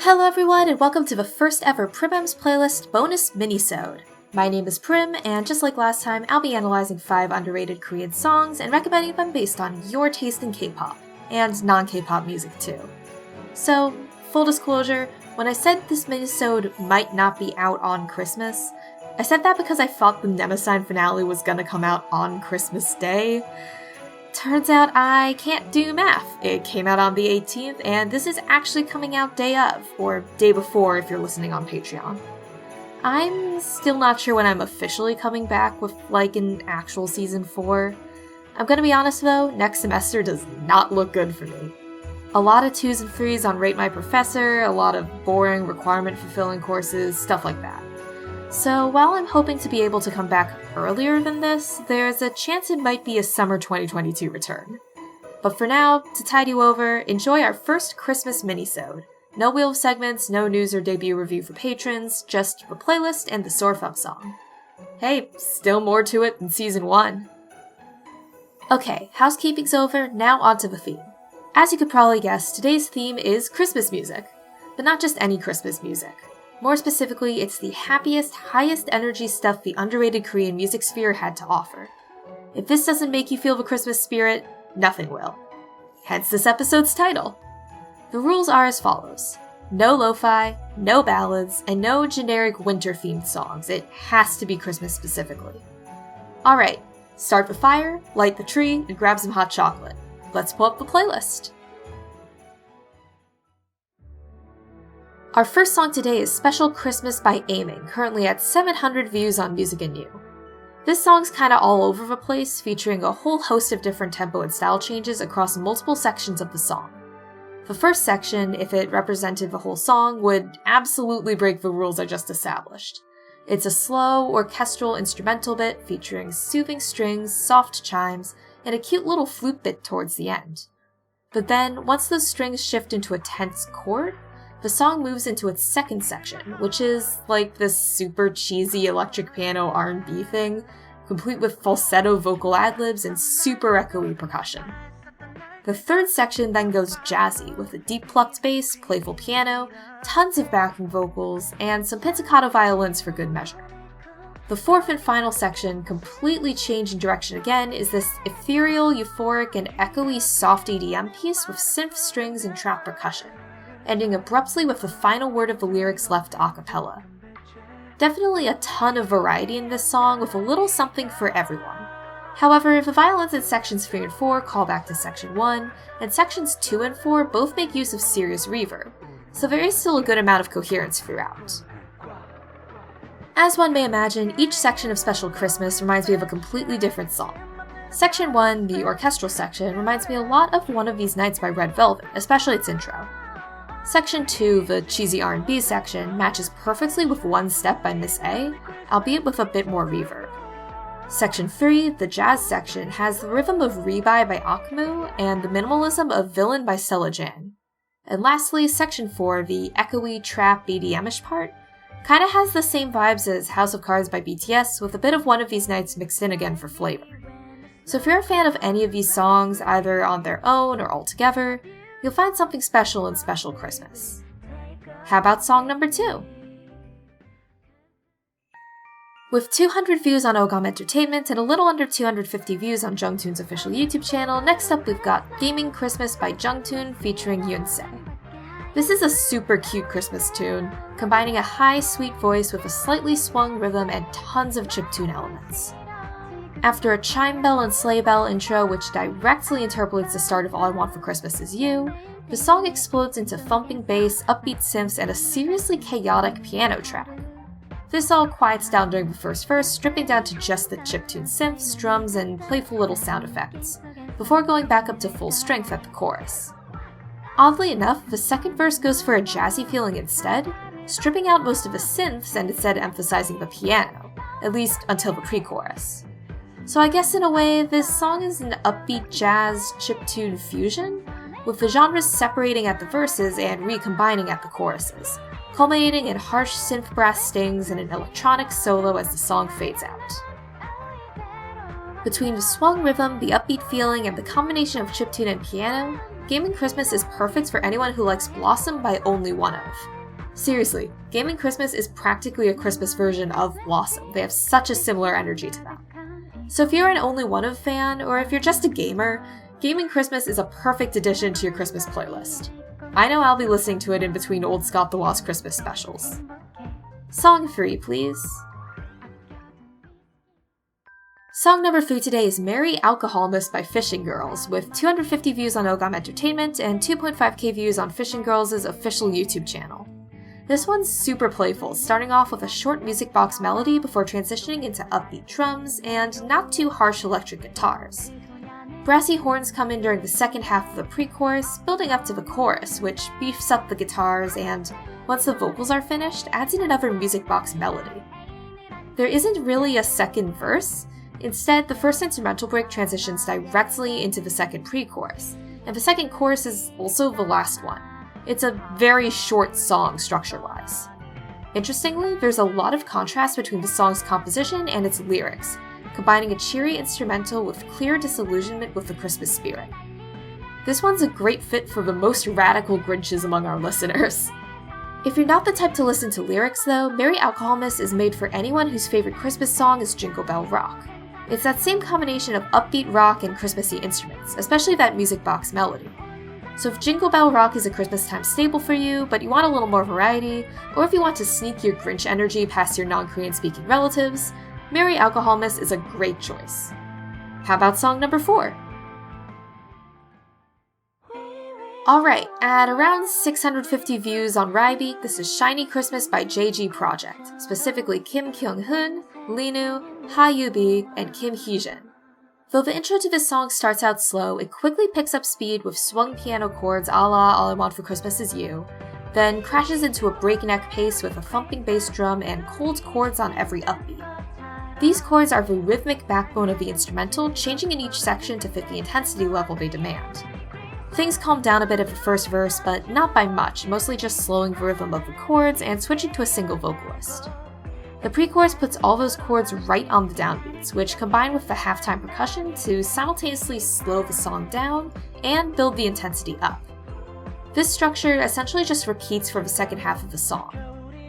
Hello everyone, and welcome to the first ever Prim's Playlist bonus minisode. My name is Prim, and just like last time, I'll be analyzing 5 underrated Korean songs and recommending them based on your taste in K-pop, and non-K-pop music too. So, full disclosure, when I said this minisode might not be out on Christmas, I said that because I thought the Nemesign finale was gonna come out on Christmas Day. Turns out I can't do math. It came out on the 18th, and this is actually coming out day of, or day before if you're listening on Patreon. I'm still not sure when I'm officially coming back with, an actual season 4. I'm gonna be honest though, next semester does not look good for me. A lot of 2s and 3s on Rate My Professor, a lot of boring requirement-fulfilling courses, stuff like that. So while I'm hoping to be able to come back earlier than this, there's a chance it might be a summer 2022 return. But for now, to tide you over, enjoy our first Christmas minisode. No wheel of segments, no news or debut review for patrons, just the playlist and the sore thumb song. Hey, still more to it than season 1. Okay, housekeeping's over, now onto the theme. As you could probably guess, today's theme is Christmas music. But not just any Christmas music. More specifically, it's the happiest, highest energy stuff the underrated Korean music sphere had to offer. If this doesn't make you feel the Christmas spirit, nothing will. Hence this episode's title. The rules are as follows. No lo-fi, no ballads, and no generic winter-themed songs. It has to be Christmas specifically. Alright, start the fire, light the tree, and grab some hot chocolate. Let's pull up the playlist. Our first song today is Special Christmas by Aiming, currently at 700 views on Music and You. This song's kinda all over the place, featuring a whole host of different tempo and style changes across multiple sections of the song. The first section, if it represented the whole song, would absolutely break the rules I just established. It's a slow, orchestral instrumental bit featuring soothing strings, soft chimes, and a cute little flute bit towards the end. But then, once those strings shift into a tense chord, the song moves into its second section, which is like this super cheesy electric piano R&B thing, complete with falsetto vocal ad-libs and super echoey percussion. The third section then goes jazzy, with a deep plucked bass, playful piano, tons of backing vocals, and some pizzicato violins for good measure. The fourth and final section, completely changing direction again, is this ethereal, euphoric, and echoey soft EDM piece with synth strings and trap percussion, ending abruptly with the final word of the lyrics left a cappella. Definitely a ton of variety in this song, with a little something for everyone. However, the violins in sections 3 and 4 call back to section 1, and sections 2 and 4 both make use of serious reverb, so there is still a good amount of coherence throughout. As one may imagine, each section of Special Christmas reminds me of a completely different song. Section 1, the orchestral section, reminds me a lot of One of These Nights by Red Velvet, especially its intro. Section 2, the cheesy R&B section, matches perfectly with One Step by Miss A, albeit with a bit more reverb. Section 3, the jazz section, has the rhythm of Rebuy by OmyuO and the minimalism of Villain by Stella Jan. And lastly, Section 4, the echoey, trap, EDM-ish part, kinda has the same vibes as House of Cards by BTS, with a bit of One of These Nights mixed in again for flavor. So if you're a fan of any of these songs, either on their own or all together, you'll find something special in Special Christmas. How about song number 2? With 200 views on Ogam Entertainment and a little under 250 views on Jungtoon's official YouTube channel, next up we've got Gaming Christmas by Jungtune featuring Yoonse. This is a super cute Christmas tune, combining a high, sweet voice with a slightly swung rhythm and tons of chiptune elements. After a chime bell and sleigh bell intro which directly interpolates the start of All I Want for Christmas Is You, the song explodes into thumping bass, upbeat synths, and a seriously chaotic piano track. This all quiets down during the first verse, stripping down to just the chiptune synths, drums, and playful little sound effects, before going back up to full strength at the chorus. Oddly enough, the second verse goes for a jazzy feeling instead, stripping out most of the synths and instead emphasizing the piano, at least until the pre-chorus. So I guess in a way, this song is an upbeat jazz chiptune fusion, with the genres separating at the verses and recombining at the choruses, culminating in harsh synth brass stings and an electronic solo as the song fades out. Between the swung rhythm, the upbeat feeling, and the combination of chiptune and piano, Gaming Christmas is perfect for anyone who likes Blossom by Only One Of. Seriously, Gaming Christmas is practically a Christmas version of Blossom. They have such a similar energy to them. So if you're an Only One of fan, or if you're just a gamer, Gaming Christmas is a perfect addition to your Christmas playlist. I know I'll be listening to it in between old Scott the Wasp Christmas specials. Song 3, please. Song number 3 today is Merry Alcoholmas by fishingirls, with 250 views on Ogam Entertainment and 2.5k views on fishingirls' official YouTube channel. This one's super playful, starting off with a short music box melody before transitioning into upbeat drums and not too harsh electric guitars. Brassy horns come in during the second half of the pre-chorus, building up to the chorus, which beefs up the guitars and, once the vocals are finished, adds in another music box melody. There isn't really a second verse. Instead, the first instrumental break transitions directly into the second pre-chorus, and the second chorus is also the last one. It's a very short song structure-wise. Interestingly, there's a lot of contrast between the song's composition and its lyrics, combining a cheery instrumental with clear disillusionment with the Christmas spirit. This one's a great fit for the most radical Grinches among our listeners. If you're not the type to listen to lyrics though, Merry Alcoholmas is made for anyone whose favorite Christmas song is Jingle Bell Rock. It's that same combination of upbeat rock and Christmassy instruments, especially that music box melody. So if Jingle Bell Rock is a Christmas time staple for you, but you want a little more variety, or if you want to sneak your Grinch energy past your non-Korean speaking relatives, Merry Alcoholmas is a great choice. How about song number 4? Alright, at around 650 views on Rybeat, this is Shiny Christmas by JG Project, specifically Kim Kyung-hoon, Linu, Ha Yubi, and Kim Heejin. Though the intro to this song starts out slow, it quickly picks up speed with swung piano chords a la All I Want for Christmas Is You, then crashes into a breakneck pace with a thumping bass drum and cold chords on every upbeat. These chords are the rhythmic backbone of the instrumental, changing in each section to fit the intensity level they demand. Things calm down a bit at the first verse, but not by much, mostly just slowing the rhythm of the chords and switching to a single vocalist. The pre-chorus puts all those chords right on the downbeats, which combine with the halftime percussion to simultaneously slow the song down and build the intensity up. This structure essentially just repeats for the second half of the song.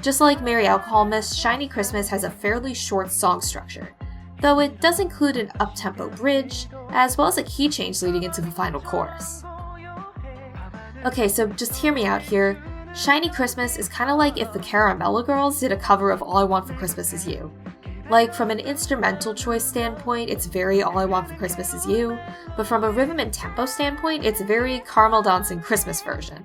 Just like Merry Alcoholmas, Shiny Christmas has a fairly short song structure, though it does include an up-tempo bridge, as well as a key change leading into the final chorus. Okay, so just hear me out here. Shiny Christmas is kinda like if the Caramella Girls did a cover of All I Want for Christmas Is You. Like, from an instrumental choice standpoint, it's very All I Want for Christmas Is You, but from a rhythm and tempo standpoint, it's very Caramel Dancing Christmas version.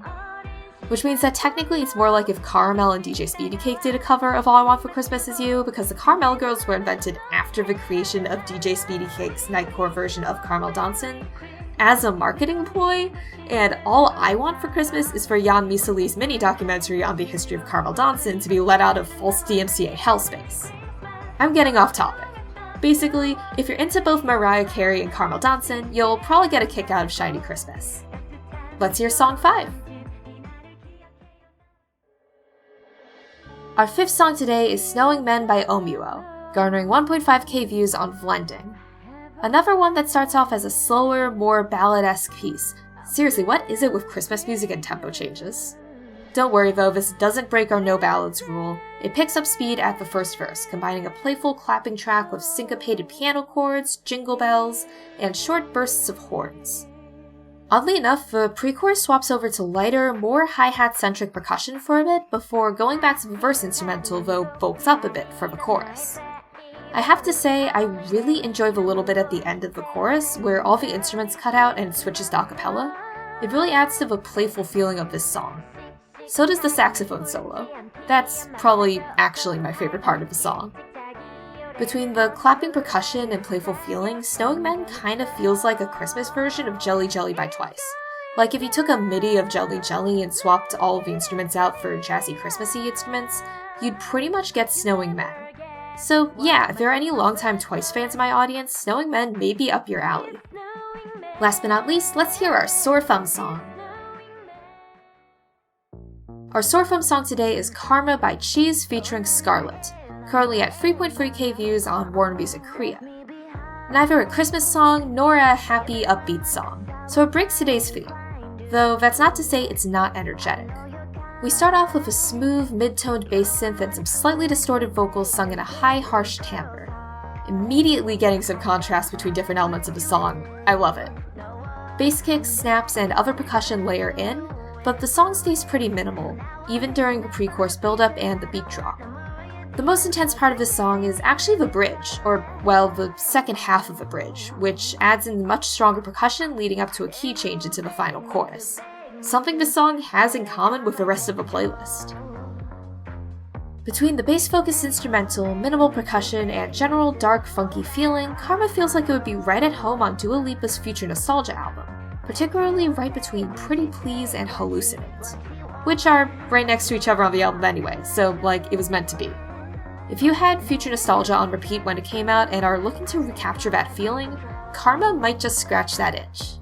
Which means that technically it's more like if Caramel and DJ Speedy Cake did a cover of All I Want for Christmas Is You, because the Caramel Girls were invented after the creation of DJ Speedy Cake's Nightcore version of Caramel Dancing, as a marketing ploy, and All I Want for Christmas is for Jan Misali's mini-documentary on the history of Caramel Dancing to be let out of false DMCA hellspace. I'm getting off topic. Basically, if you're into both Mariah Carey and Caramel Dancing, you'll probably get a kick out of Shiny Christmas. Let's hear song 5. Our 5th song today is Snowing Men by OmyuO, garnering 1.5k views on Blending. Another one that starts off as a slower, more ballad-esque piece. Seriously, what is it with Christmas music and tempo changes? Don't worry though, this doesn't break our no ballads rule. It picks up speed at the first verse, combining a playful clapping track with syncopated piano chords, jingle bells, and short bursts of horns. Oddly enough, the pre-chorus swaps over to lighter, more hi-hat-centric percussion for a bit before going back to the verse instrumental, though bulks up a bit for the chorus. I have to say, I really enjoy the little bit at the end of the chorus, where all the instruments cut out and switches to a cappella. It really adds to the playful feeling of this song. So does the saxophone solo. That's probably actually my favorite part of the song. Between the clapping percussion and playful feeling, Snowing Men kind of feels like a Christmas version of Jelly Jelly by Twice. Like if you took a MIDI of Jelly Jelly and swapped all of the instruments out for jazzy Christmassy instruments, you'd pretty much get Snowing Men. So yeah, if there are any longtime Twice fans in my audience, Snowing Men may be up your alley. Last but not least, let's hear our Sore Thumb song. Our Sore Thumb song today is Karma by CHEEZ featuring Scarlett, currently at 3.3k views on Warner Music Korea. Neither a Christmas song nor a happy, upbeat song, so it breaks today's theme, though that's not to say it's not energetic. We start off with a smooth, mid-toned bass synth and some slightly distorted vocals sung in a high, harsh timbre, immediately getting some contrast between different elements of the song. I love it. Bass kicks, snaps, and other percussion layer in, but the song stays pretty minimal, even during the pre-chorus build-up and the beat drop. The most intense part of this song is actually the bridge, or, well, the second half of the bridge, which adds in much stronger percussion leading up to a key change into the final chorus. Something this song has in common with the rest of the playlist. Between the bass-focused instrumental, minimal percussion, and general dark, funky feeling, Karma feels like it would be right at home on Dua Lipa's Future Nostalgia album, particularly right between Pretty Please and Hallucinate, which are right next to each other on the album anyway, so it was meant to be. If you had Future Nostalgia on repeat when it came out and are looking to recapture that feeling, Karma might just scratch that itch.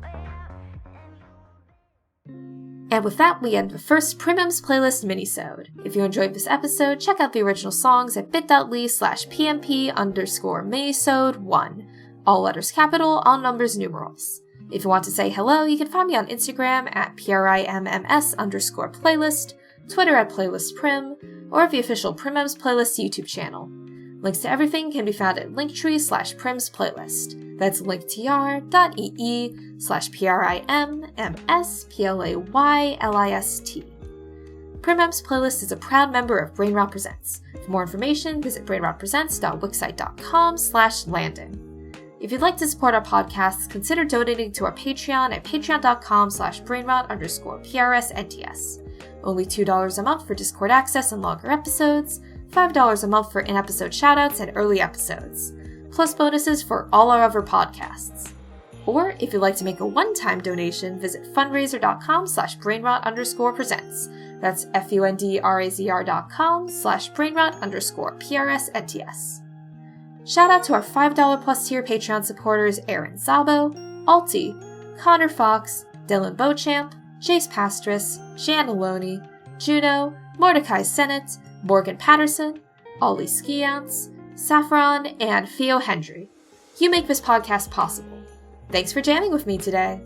And with that, we end the first Prim's Playlist minisode. If you enjoyed this episode, check out the original songs at bit.ly/PMP_minisode1. All letters capital, all numbers numerals. If you want to say hello, you can find me on Instagram at PRIMMS_playlist, Twitter at PlaylistPrim, or at the official Prim's Playlist YouTube channel. Links to everything can be found at linktree/Prim's Playlist. That's linktr.ee/PRIMMSPLAYLIST. Prim's Playlist is a proud member of Brainrot Presents. For more information, visit brainrotpresents.wixsite.com/landing. If you'd like to support our podcasts, consider donating to our Patreon at patreon.com/brainrot_PRSNTS. Only $2 a month for Discord access and longer episodes, $5 a month for in-episode shoutouts and early episodes, plus bonuses for all our other podcasts. Or, if you'd like to make a one-time donation, visit fundraiser.com/brainrot_presents. That's fundrazr.com/brainrot_PRSNTS. Shout out to our $5 plus tier Patreon supporters Aaron Zabo, Alti, Connor Fox, Dylan Beauchamp, Jace Pastris, Jan Aloni, Juno, Mordecai Sennett, Morgan Patterson, Ollie Skiance, Saffron, and Theo Hendry. You make this podcast possible. Thanks for jamming with me today.